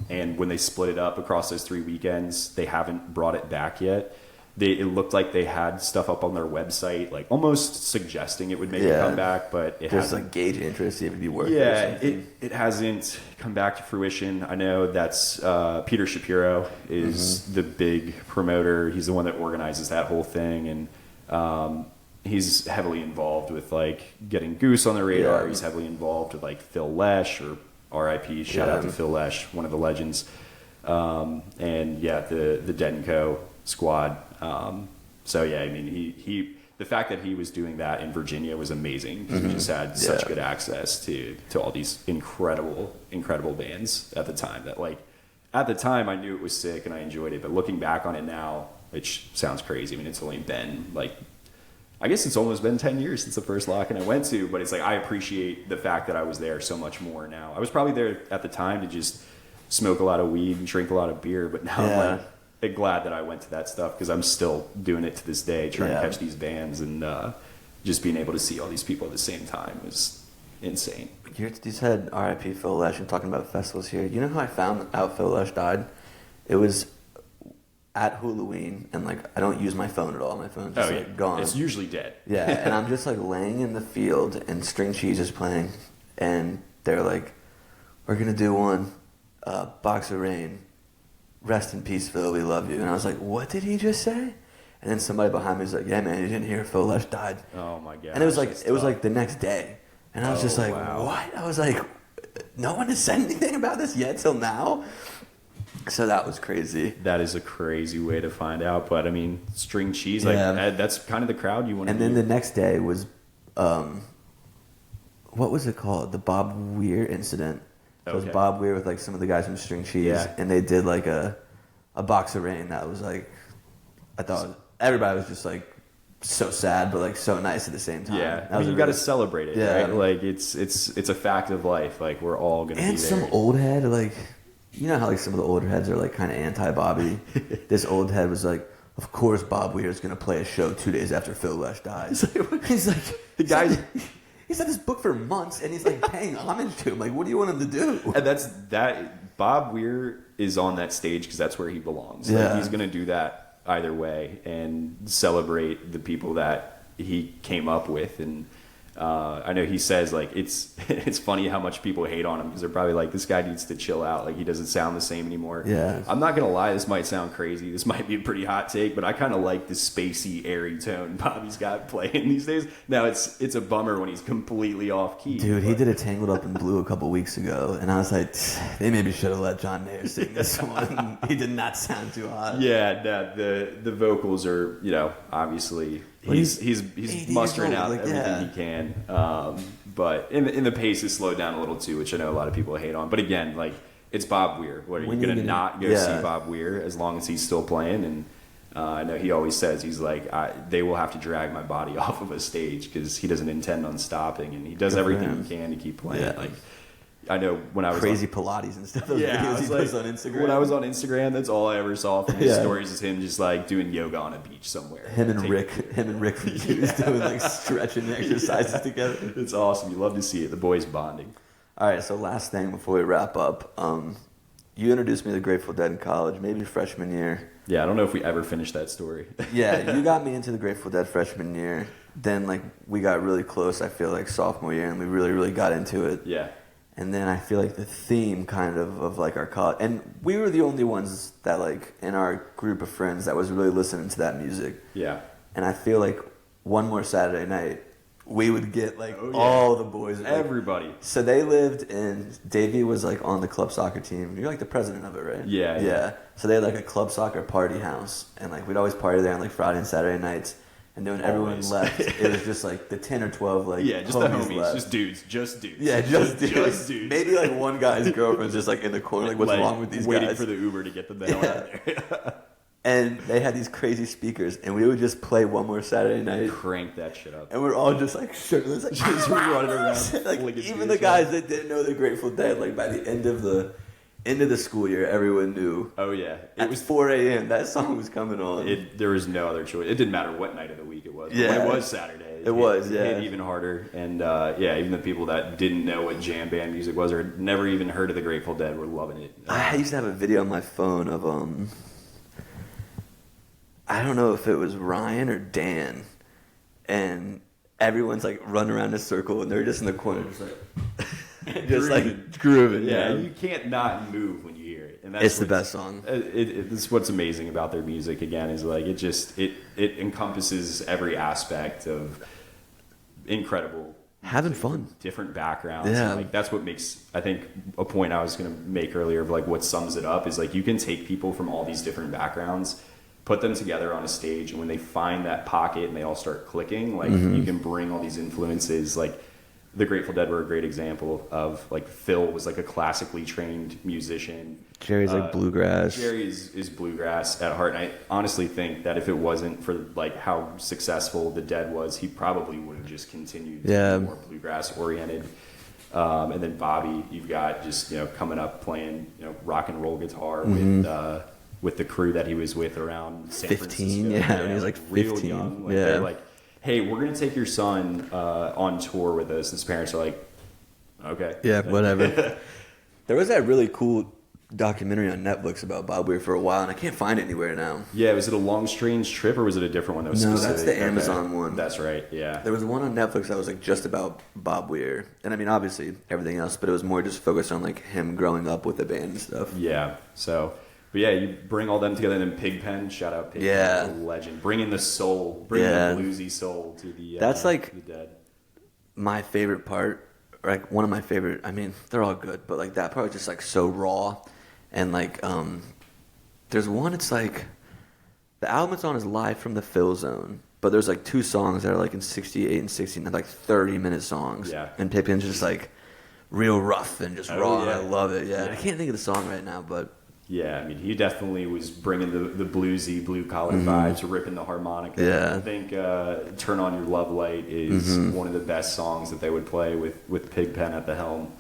and when they split it up across those 3 weekends, they haven't brought it back yet. It looked like they had stuff up on their website, like almost suggesting it would make it come back, but it just hasn't. like gauge interest, see if it'd be worth it. Yeah, it hasn't come back to fruition. I know that's Peter Shapiro is the big promoter. He's the one that organizes that whole thing, and he's heavily involved with like getting Goose on the radar. Yeah. He's heavily involved with like Phil Lesh, or R.I.P. Shout out to Phil Lesh, one of the legends. And yeah, the Dead and Co. squad. So yeah, I mean, he the fact that he was doing that in Virginia was amazing because we just had such good access to all these incredible bands at the time. That like at the time I knew it was sick and I enjoyed it, but looking back on it now, which sounds crazy. I mean, it's only been like, I guess it's almost been 10 years since the first Lock-In I went to, but it's like I appreciate the fact that I was there so much more now. I was probably there at the time to just smoke a lot of weed and drink a lot of beer, but now I'm like glad that I went to that stuff because I'm still doing it to this day, trying to catch these bands, and just being able to see all these people at the same time was insane. You said R.I.P. Phil Lesh and talking about festivals here. You know how I found out Phil Lesh died? It was at Ween, and like I don't use my phone at all. My phone's just like gone. It's usually dead. Yeah, and I'm just like laying in the field, and String Cheese is playing, and they're like, "We're gonna do one, Box of Rain. Rest in peace, Phil. We love you." And I was like, "What did he just say?" And then somebody behind me was like, "Yeah, man, you didn't hear Phil Lesh died." Oh my god! And it was like the next day, and I was just like, "What?" I was like, "No one has said anything about this yet till now." So that was crazy. That is a crazy way to find out, but I mean, String Cheese, like that's kind of the crowd you want. And then the next day was, what was it called? The Bob Weir incident. So it was Bob Weir with like some of the guys from String Cheese, and they did like a Box of Rain that was like, I thought everybody was just like so sad, but like so nice at the same time. Yeah, I mean, you got to celebrate it, right? Like it's a fact of life. Like we're all gonna be there. And some old head, like, you know how like some of the older heads are like kind of anti-Bobby. This old head was like, "Of course, Bob Weir is gonna play a show 2 days after Phil Lesh dies." He's like, the guy. He's had this book for months, and he's like paying homage to him. Like, what do you want him to do? And that's that. Bob Weir is on that stage because that's where he belongs. Yeah. Like, he's going to do that either way and celebrate the people that he came up with. And I know he says like it's funny how much people hate on him because they're probably like, this guy needs to chill out, like he doesn't sound the same anymore. Yeah. I'm not gonna lie, this might sound crazy, this might be a pretty hot take, but I kind of like the spacey, airy tone Bobby's got playing these days. Now it's a bummer when he's completely off key. Dude, he did a Tangled Up in Blue a couple weeks ago, and I was like, they maybe should have let John Mayer sing this one. He did not sound too hot. Yeah, the vocals are, obviously he's mustering out everything he can. But in the pace is slowed down a little too, which I know a lot of people hate on. But again, like, it's Bob Weir. What, are you going to not go see Bob Weir as long as he's still playing? And I know he always says, he's like, they will have to drag my body off of a stage because he doesn't intend on stopping, and he does everything he can to keep playing. Yeah. Like, I know when I was crazy Pilates and stuff. Yeah, videos he posts on Instagram. When I was on Instagram, that's all I ever saw from his stories is him just like doing yoga on a beach somewhere. Him and Rick from Jews doing like stretching exercises together. It's awesome. You love to see it. The boys bonding. All right, so last thing before we wrap up, you introduced me to the Grateful Dead in college, maybe freshman year. Yeah, I don't know if we ever finished that story. Yeah, you got me into the Grateful Dead freshman year. Then like we got really close, I feel like sophomore year, and we really, really got into it. Yeah. And then I feel like the theme kind of like our college, and we were the only ones that like in our group of friends that was really listening to that music. Yeah. And I feel like one more Saturday night, we would get like all the boys. Everybody. So they lived in, Davey was like on the club soccer team. You're like the president of it, right? Yeah. So they had like a club soccer party house. And like we'd always party there on like Friday and Saturday nights. And then when everyone left, it was just like the 10 or 12 like just the homies, left. just dudes. Yeah, just dudes. Just dudes. Maybe like one guy's girlfriend's just like in the corner, like what's wrong with these waiting guys? for the Uber to get them the hell out of there. And they had these crazy speakers, and we would just play One More Saturday Night. Crank that shit up. And we're all just like shirtless, like just running around. like even the guys that didn't know the Grateful Dead, like by the end of the school year, everyone knew. Oh yeah, It was 4 a.m. That song was coming on. There was no other choice. It didn't matter what night of the week it was. Yeah. When it was Saturday. It was hit even harder. And even the people that didn't know what jam band music was or had never even heard of the Grateful Dead were loving it. I used to have a video on my phone of I don't know if it was Ryan or Dan, and everyone's like running around in a circle, and they're just in the corner, just like like grooving. Yeah, you can't not move when you hear it, and that's it's the best song. It's what's amazing about their music. Again, is like it encompasses every aspect of incredible. Having fun. Different backgrounds. Yeah. And like that's what makes, I think, a point I was going to make earlier of like what sums it up is like you can take people from all these different backgrounds, put them together on a stage, and when they find that pocket and they all start clicking, like you can bring all these influences. Like the Grateful Dead were a great example of like Phil was like a classically trained musician. Jerry's like bluegrass. Jerry is bluegrass at heart, and I honestly think that if it wasn't for like how successful the Dead was, he probably would have just continued to be more bluegrass oriented. And then Bobby, you've got just coming up playing rock and roll guitar with the crew that he was with around San 15, Francisco. yeah, when he was like 15. Real young. Like, they're like, hey, we're gonna take your son on tour with us. His parents are like, okay, yeah, whatever. There was that really cool documentary on Netflix about Bob Weir for a while, and I can't find it anywhere now. Yeah, was it a Long Strange Trip or was it a different one that was specific? That's the Amazon one. That's right, yeah. There was one on Netflix that was like just about Bob Weir, and I mean obviously everything else, but it was more just focused on like him growing up with the band and stuff. Yeah, so but yeah, you bring all them together, and then Pigpen, shout out Pigpen, a legend, bringing the soul, the bluesy soul to the that's like the Dead. My favorite part, like one of my favorite. I mean, they're all good, but like that part was just like so raw. And like, there's one, it's like, the album it's on is Live from the Phil Zone, but there's like two songs that are like in 68 and 69, like 30-minute songs. Yeah. And Pippin's just like real rough and just raw, and I love it. Yeah. Yeah. I can't think of the song right now, but. Yeah, I mean, he definitely was bringing the bluesy, blue-collar vibes, ripping the harmonica. Yeah. I think Turn On Your Love Light is one of the best songs that they would play with Pigpen at the helm.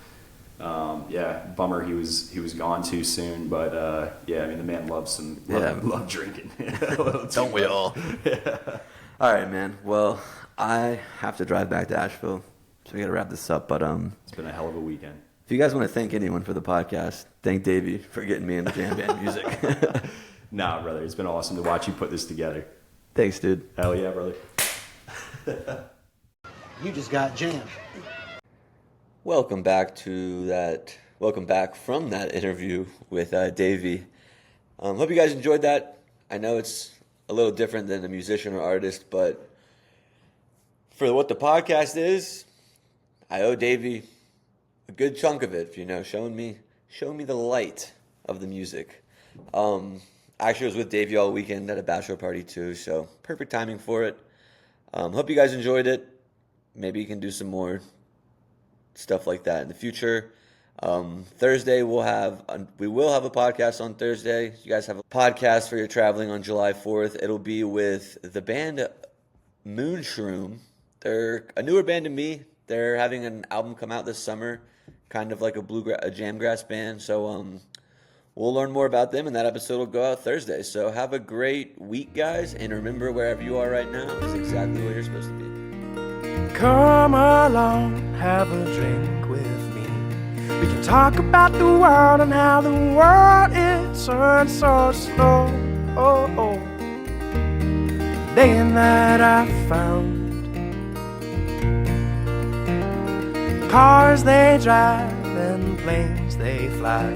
Bummer he was gone too soon, but I mean the man loves love drinking. Don't we all? Yeah. All right, man. Well, I have to drive back to Asheville, so we got to wrap this up. But it's been a hell of a weekend. If you guys want to thank anyone for the podcast, thank Davey for getting me into jam band music. Nah, brother, it's been awesome to watch you put this together. Thanks, dude. Hell yeah, brother. You just got jammed. Welcome back from that interview with Davey. Hope you guys enjoyed that. I know it's a little different than a musician or artist, but for what the podcast is, I owe Davey a good chunk of it. Showing me the light of the music. I actually was with Davey all weekend at a bachelor party too, so perfect timing for it. Hope you guys enjoyed it. Maybe you can do some more stuff like that in the future. Thursday we will have a podcast on Thursday. You guys have a podcast for your traveling on July 4th. It'll be with the band Moonshroom. They're a newer band to me. They're having an album come out this summer, kind of like a jamgrass band. So we'll learn more about them, and that episode will go out Thursday. So have a great week, guys, and remember, wherever you are right now is exactly where you're supposed to be. Come along, have a drink with me. We can talk about the world and how the world is turned so slow. Day and night I found cars they drive and planes they fly.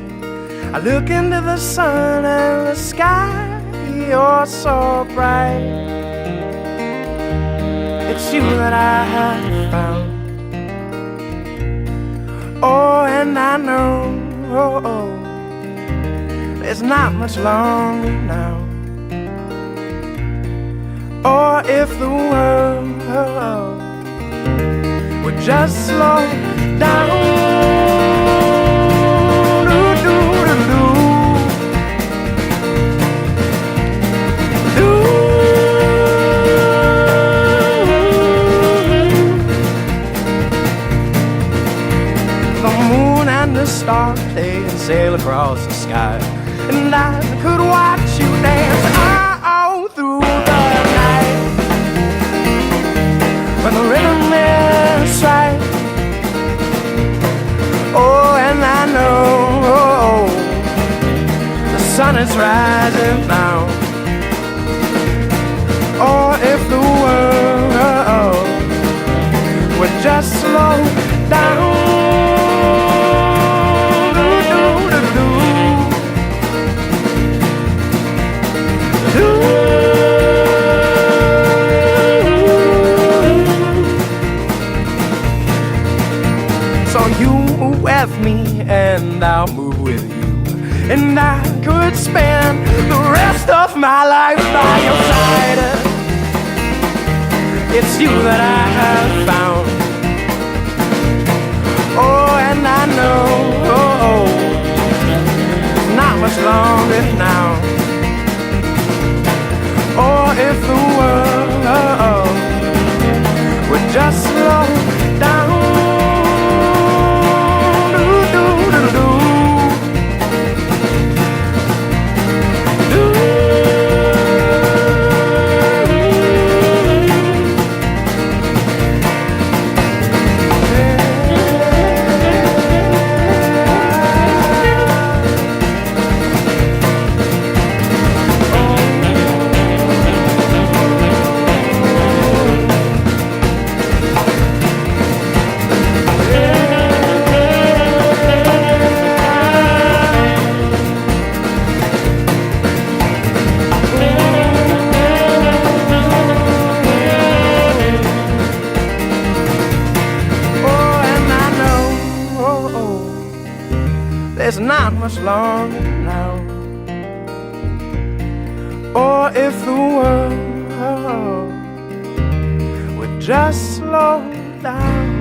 I look into the sun and the sky, you're so bright. It's you that I have found. Oh, and I know there's not much longer now. Or if the world would just slow down. The stars, they sail across the sky, and I could watch you dance all through the night. When the rhythm is right, oh, and I know the sun is rising now. Or if the world would just slow down. So you move with me and I'll move with you, and I could spend the rest of my life by your side. It's you that I have found. Oh, and I know not much longer now. Or if the world would just slow down. There's not much longer now. Or if the world would just slow down.